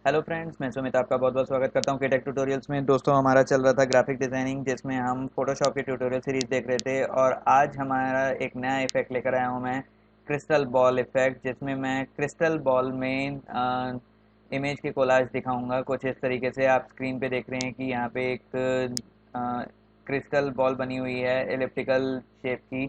Hello friends, मैं सुमित आपका बहुत बहुत स्वागत करता हूँ के टेक ट्यूटोरियल्स में। दोस्तों, हमारा चल रहा था ग्राफिक डिज़ाइनिंग, जिसमें हम फोटोशॉप की ट्यूटोरियल सीरीज़ देख रहे थे। और आज हमारा एक नया इफेक्ट लेकर आया हूँ मैं, क्रिस्टल बॉल इफेक्ट, जिसमें मैं क्रिस्टल बॉल में इमेज के कोलाज दिखाऊंगा। कुछ इस तरीके से आप स्क्रीन पे देख रहे हैं कि यहाँ पे एक क्रिस्टल बॉल बनी हुई है एलिप्टिकल शेप की,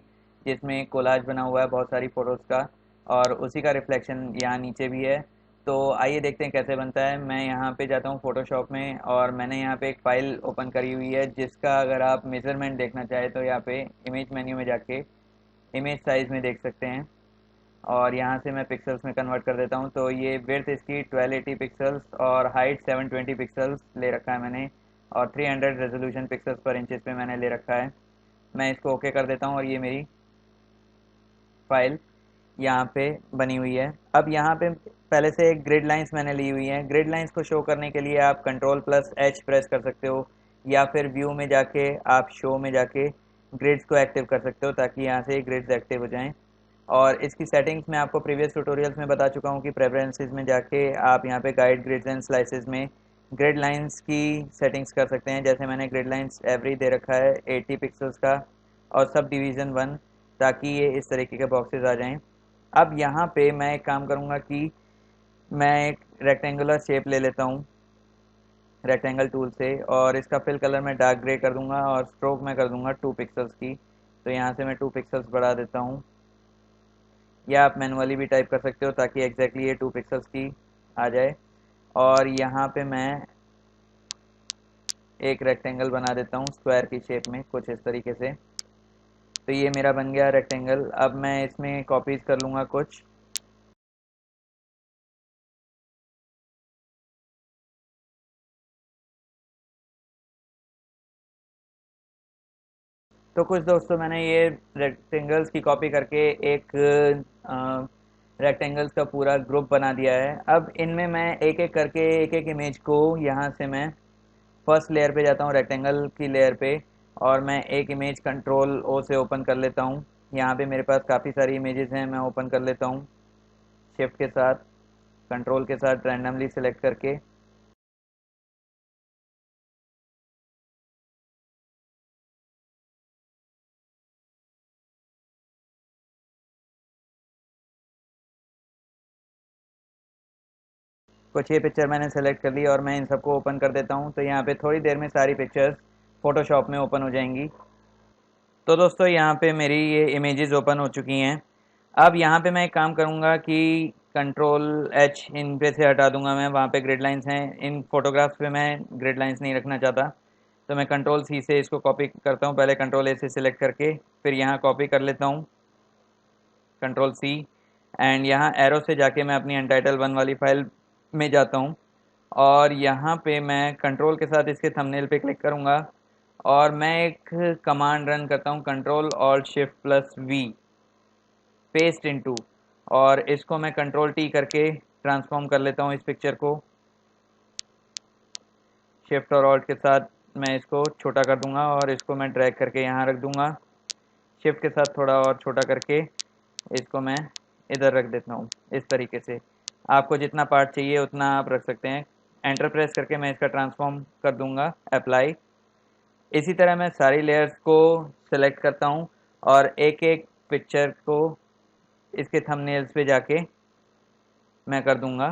जिसमें कोलाज बना हुआ है बहुत सारी फ़ोटोज़ का, और उसी का रिफ्लेक्शन यहाँ नीचे भी है। तो आइए देखते हैं कैसे बनता है। मैं यहाँ पे जाता हूँ फोटोशॉप में, और मैंने यहाँ पे एक फ़ाइल ओपन करी हुई है, जिसका अगर आप मेजरमेंट देखना चाहें तो यहाँ पे इमेज मेन्यू में जाके इमेज साइज़ में देख सकते हैं। और यहाँ से मैं पिक्सल्स में कन्वर्ट कर देता हूँ। तो ये विड्थ इसकी 1280 पिक्सल्स और हाइट 720 पिक्सल्स ले रखा है मैंने, और 300 रेजोल्यूशन पिक्सल्स पर इंचज़ पे मैंने ले रखा है। मैं इसको ओके कर देता हूँ और ये मेरी फाइल यहाँ पे बनी हुई है। अब यहाँ पे पहले से एक ग्रिड लाइंस मैंने ली हुई है। ग्रिड लाइंस को शो करने के लिए आप कंट्रोल प्लस एच प्रेस कर सकते हो, या फिर व्यू में जाके आप शो में जाके ग्रिड्स को एक्टिव कर सकते हो, ताकि यहाँ से ग्रिड्स एक्टिव हो जाएं। और इसकी सेटिंग्स मैं आपको प्रीवियस ट्यूटोरियल्स में बता चुका हूँ कि प्रेफरेंसेस में जाके आप यहाँ पे गाइड ग्रिड्स एंड स्लाइसेस में ग्रिड लाइंस की सेटिंग्स कर सकते हैं। जैसे मैंने ग्रिड लाइंस एवरी दे रखा है 80 पिक्सल्स का, और सब डिवीज़न 1, ताकि ये इस तरीके के बॉक्सेस आ जाएं। अब यहाँ पे मैं एक काम करूँगा कि मैं एक रेक्टेंगुलर शेप ले लेता हूँ रेक्टेंगल टूल से, और इसका फिल कलर मैं डार्क ग्रे कर दूंगा, और स्ट्रोक मैं कर दूंगा 2 पिक्सल्स की। तो यहाँ से मैं 2 पिक्सल्स बढ़ा देता हूँ, या आप मैनुअली भी टाइप कर सकते हो ताकि एग्जैक्टली ये 2 पिक्सल्स की आ जाए। और यहाँ पे मैं एक रेक्टेंगल बना देता हूँ स्क्वायर की शेप में, कुछ इस तरीके से। तो ये मेरा बन गया रेक्टेंगल। अब मैं इसमें कॉपीज़ कर लूँगा कुछ। तो कुछ दोस्तों, मैंने ये रेक्टेंगल्स की कॉपी करके एक रेक्टेंगल्स का पूरा ग्रुप बना दिया है। अब इनमें मैं एक एक करके एक एक इमेज को, यहाँ से मैं फर्स्ट लेयर पे जाता हूँ, रेक्टेंगल की लेयर पे, और मैं एक इमेज कंट्रोल ओ से ओपन कर लेता हूँ। यहाँ पे मेरे पास काफ़ी सारी इमेजेस हैं, मैं ओपन कर लेता हूँ शिफ्ट के साथ, कंट्रोल के साथ रैंडमली सेलेक्ट करके। कुछ ये पिक्चर मैंने सेलेक्ट कर ली, और मैं इन सबको ओपन कर देता हूँ। तो यहाँ पे थोड़ी देर में सारी पिक्चर्स फोटोशॉप में ओपन हो जाएंगी। तो दोस्तों, यहाँ पे मेरी ये इमेजेस ओपन हो चुकी हैं। अब यहाँ पे मैं एक काम करूँगा कि कंट्रोल एच इन पे से हटा दूंगा। मैं वहाँ पे ग्रिड लाइंस हैं, इन फोटोग्राफ्स पे मैं ग्रिड लाइंस नहीं रखना चाहता। तो मैं कंट्रोल सी से इसको कॉपी करता हूँ, पहले कंट्रोल ए से सिलेक्ट करके, फिर यहाँ कॉपी कर लेता हूँ कंट्रोल सी, एंड यहाँ एरो से जाके मैं अपनी अनटाइटल 1 वाली फाइल में जाता हूँ। और यहाँ पे मैं कंट्रोल के साथ इसके थंबनेल पे क्लिक करूँगा, और मैं एक कमांड रन करता हूँ, control alt shift plus V, paste into. और इसको मैं कंट्रोल टी करके ट्रांसफॉर्म कर लेता हूँ इस पिक्चर को। शिफ्ट और ऑल्ट के साथ मैं इसको छोटा कर दूंगा, और इसको मैं ड्रैग करके यहाँ रख दूंगा। शिफ्ट के साथ थोड़ा और छोटा करके इसको मैं इधर रख देता हूँ इस तरीके से। आपको जितना पार्ट चाहिए उतना आप रख सकते हैं। एंटर प्रेस करके मैं इसका ट्रांसफॉर्म कर दूंगा, अप्लाई। इसी तरह मैं सारी लेयर्स को सेलेक्ट करता हूँ, और एक एक पिक्चर को इसके थंबनेल्स पे जाके मैं कर दूंगा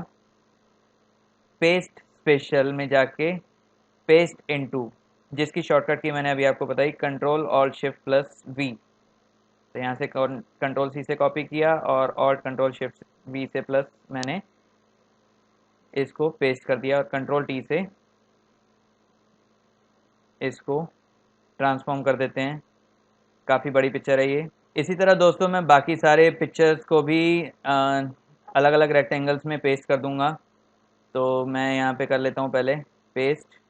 पेस्ट, स्पेशल में जाके पेस्ट इनटू, जिसकी शॉर्टकट की मैंने अभी आपको बताई, control alt shift plus V. तो यहाँ से कंट्रोल सी से कॉपी किया, और ऑल्ट कंट्रोल शिफ्ट वी से प्लस मैंने इसको पेस्ट कर दिया, और कंट्रोल टी से इसको ट्रांसफॉर्म कर देते हैं। काफ़ी बड़ी पिक्चर है ये। इसी तरह दोस्तों, मैं बाकी सारे पिक्चर्स को भी अलग अलग रेक्टेंगल्स में पेस्ट कर दूंगा। तो मैं यहाँ पे कर लेता हूँ पहले पेस्ट।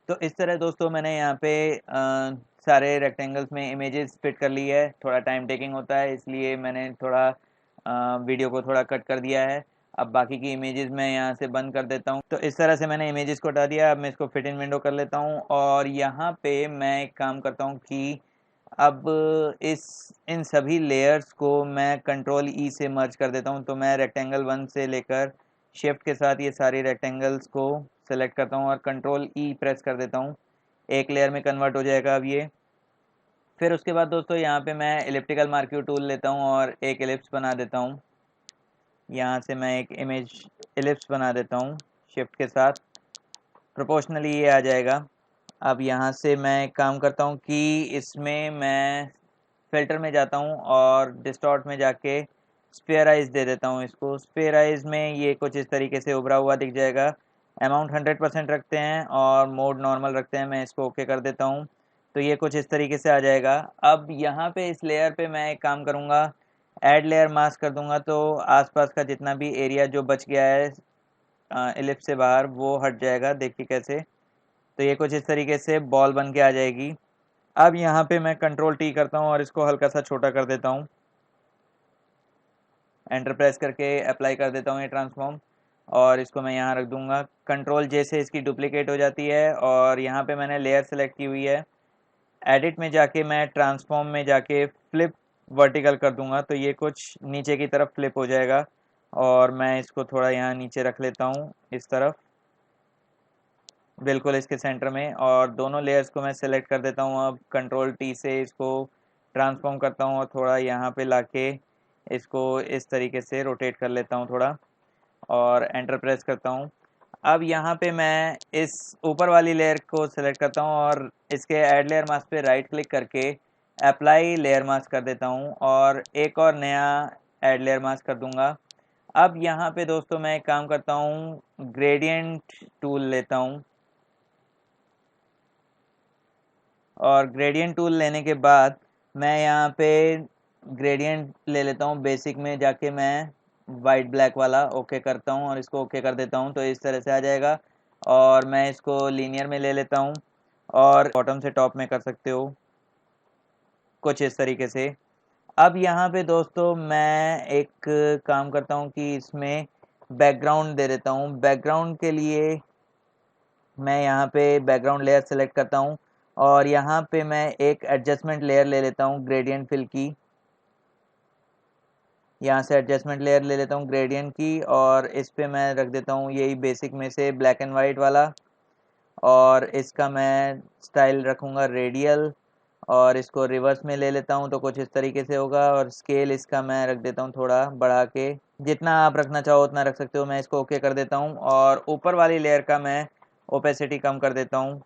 तो इस तरह दोस्तों मैंने यहाँ पे सारे रेक्टेंगल्स में इमेजेस फिट कर ली है। थोड़ा टाइम टेकिंग होता है, इसलिए मैंने थोड़ा वीडियो को थोड़ा कट कर दिया है। अब बाकी की इमेजेस मैं यहाँ से बंद कर देता हूँ। तो इस तरह से मैंने इमेजेस को हटा दिया। अब मैं इसको फिट इन विंडो कर लेता हूँ और यहाँ पे मैं एक काम करता हूँ कि अब इस इन सभी लेयर्स को मैं कंट्रोल ई से मर्ज कर देता हूँ। तो मैं रेक्टेंगल 1 से लेकर शिफ्ट के साथ ये सारी रेक्टेंगल्स को सेलेक्ट करता हूँ और कंट्रोल ई प्रेस कर देता हूँ। एक लेयर में कन्वर्ट हो जाएगा अब ये। फिर उसके बाद दोस्तों यहाँ पे मैं एलिप्टिकल मार्क्यू टूल लेता हूँ और एक एलिप्स बना देता हूँ। यहाँ से मैं एक इमेज एलिप्स बना देता हूँ शिफ्ट के साथ, प्रोपोर्शनली ये आ जाएगा। अब यहाँ से मैं एक काम करता हूँ कि इसमें मैं फिल्टर में जाता हूँ और डिस्टॉर्ट में जाके स्फेयराइज दे देता हूँ इसको। स्फेयराइज में ये कुछ इस तरीके से उभरा हुआ दिख जाएगा। अमाउंट 100% रखते हैं और मोड नॉर्मल रखते हैं। मैं इसको ओके कर देता हूँ तो ये कुछ इस तरीके से आ जाएगा। अब यहाँ पे इस लेयर पे मैं एक काम करूँगा, ऐड लेयर मास्क कर दूंगा तो आसपास का जितना भी एरिया जो बच गया है एलिप्स से बाहर वो हट जाएगा। देखिए कैसे, तो ये कुछ इस तरीके से बॉल बन के आ जाएगी। अब यहाँ पे मैं कंट्रोल टी करता हूँ और इसको हल्का सा छोटा कर देता हूँ। एंटर प्रेस करके अप्लाई कर देता हूँ ये ट्रांसफॉर्म और इसको मैं यहाँ रख दूंगा। कंट्रोल जे से इसकी डुप्लीकेट हो जाती है और यहाँ पे मैंने लेयर सेलेक्ट की हुई है। एडिट में जाके मैं ट्रांसफॉर्म में जाके फ्लिप वर्टिकल कर दूंगा तो ये कुछ नीचे की तरफ फ्लिप हो जाएगा और मैं इसको थोड़ा यहाँ नीचे रख लेता हूँ इस तरफ, बिल्कुल इसके सेंटर में। और दोनों लेयर्स को मैं सेलेक्ट कर देता हूँ। अब कंट्रोल टी से इसको ट्रांसफॉर्म करता हूँ और थोड़ा यहाँ पे लाके इसको इस तरीके से रोटेट कर लेता हूँ थोड़ा और एंटर प्रेस करता हूँ। अब यहाँ पे मैं इस ऊपर वाली लेयर को सेलेक्ट करता हूँ और इसके ऐड लेयर मास्क पे राइट क्लिक करके अप्लाई लेयर मास्क कर देता हूँ और एक और नया ऐड लेयर मास्क कर दूंगा। अब यहाँ पे दोस्तों मैं एक काम करता हूँ, ग्रेडियंट टूल लेता हूँ और ग्रेडियंट टूल लेने के बाद मैं यहाँ पे ग्रेडियंट ले लेता हूँ। बेसिक में जाके मैं वाइट ब्लैक वाला ओके करता हूँ और इसको ओके कर देता हूँ तो इस तरह से आ जाएगा। और मैं इसको लीनियर में ले लेता हूँ और बॉटम से टॉप में कर सकते हो कुछ इस तरीके से। अब यहाँ पे दोस्तों मैं एक काम करता हूँ कि इसमें बैकग्राउंड दे देता हूँ। बैकग्राउंड के लिए मैं यहाँ पे बैकग्राउंड लेयर सेलेक्ट करता हूँ और यहाँ पे मैं एक एडजस्टमेंट लेयर ले लेता हूँ ग्रेडियंट फिल की। यहाँ से एडजस्टमेंट लेयर ले लेता हूँ ग्रेडियंट की और इस पे मैं रख देता हूँ यही बेसिक में से ब्लैक एंड वाइट वाला और इसका मैं स्टाइल रखूँगा रेडियल और इसको रिवर्स में ले लेता हूँ तो कुछ इस तरीके से होगा। और स्केल इसका मैं रख देता हूँ थोड़ा बढ़ा के, जितना आप रखना चाहो उतना रख सकते हो। मैं इसको ओके कर देता हूँ और ऊपर वाली लेयर का मैं ओपेसिटी कम कर देता हूँ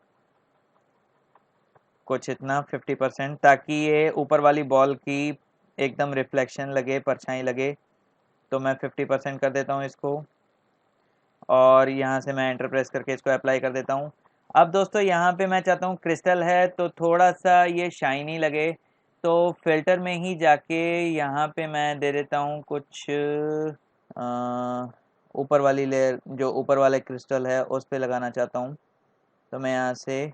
कुछ इतना 50%, ताकि ये ऊपर वाली बॉल की एकदम रिफ्लेक्शन लगे, परछाई लगे। तो मैं 50% कर देता हूँ इसको और यहाँ से मैं एंटर प्रेस करके इसको अप्लाई कर देता हूँ। अब दोस्तों यहाँ पे मैं चाहता हूँ क्रिस्टल है तो थोड़ा सा ये शाइनी लगे, तो फिल्टर में ही जाके यहाँ पे मैं दे देता हूँ कुछ ऊपर वाली लेयर, जो ऊपर वाले क्रिस्टल है उस पे लगाना चाहता हूँ। तो मैं यहाँ से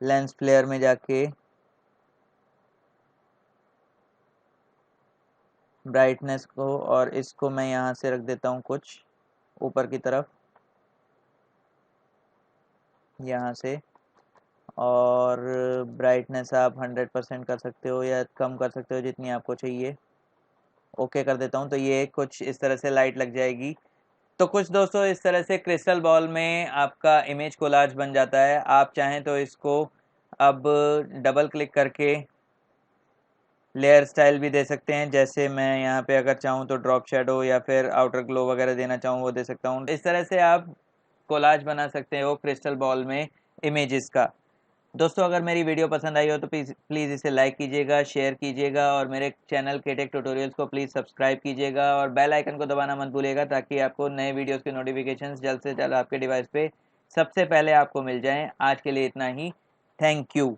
लेंस फ्लेयर में जाके ब्राइटनेस को और इसको मैं यहाँ से रख देता हूँ कुछ ऊपर की तरफ यहाँ से। और ब्राइटनेस आप 100% कर सकते हो या कम कर सकते हो जितनी आपको चाहिए। ओके कर देता हूँ तो ये कुछ इस तरह से लाइट लग जाएगी। तो कुछ दोस्तों इस तरह से क्रिस्टल बॉल में आपका इमेज कोलाज बन जाता है। आप चाहें तो इसको अब डबल क्लिक करके लेयर स्टाइल भी दे सकते हैं। जैसे मैं यहाँ पे अगर चाहूँ तो ड्रॉप शेडो या फिर आउटर ग्लो वगैरह देना चाहूँ वो दे सकता हूँ। इस तरह से आप कोलाज बना सकते हो क्रिस्टल बॉल में इमेजेस का। दोस्तों अगर मेरी वीडियो पसंद आई हो तो प्लीज़ इसे लाइक कीजिएगा, शेयर कीजिएगा और मेरे चैनल केटेक ट्यूटोरियल्स को प्लीज़ सब्सक्राइब कीजिएगा और बेल आइकन को दबाना मत भूलिएगा ताकि आपको नए वीडियोस के नोटिफिकेशंस जल्द से जल्द आपके डिवाइस पे सबसे पहले आपको मिल जाएं। आज के लिए इतना ही। Thank you.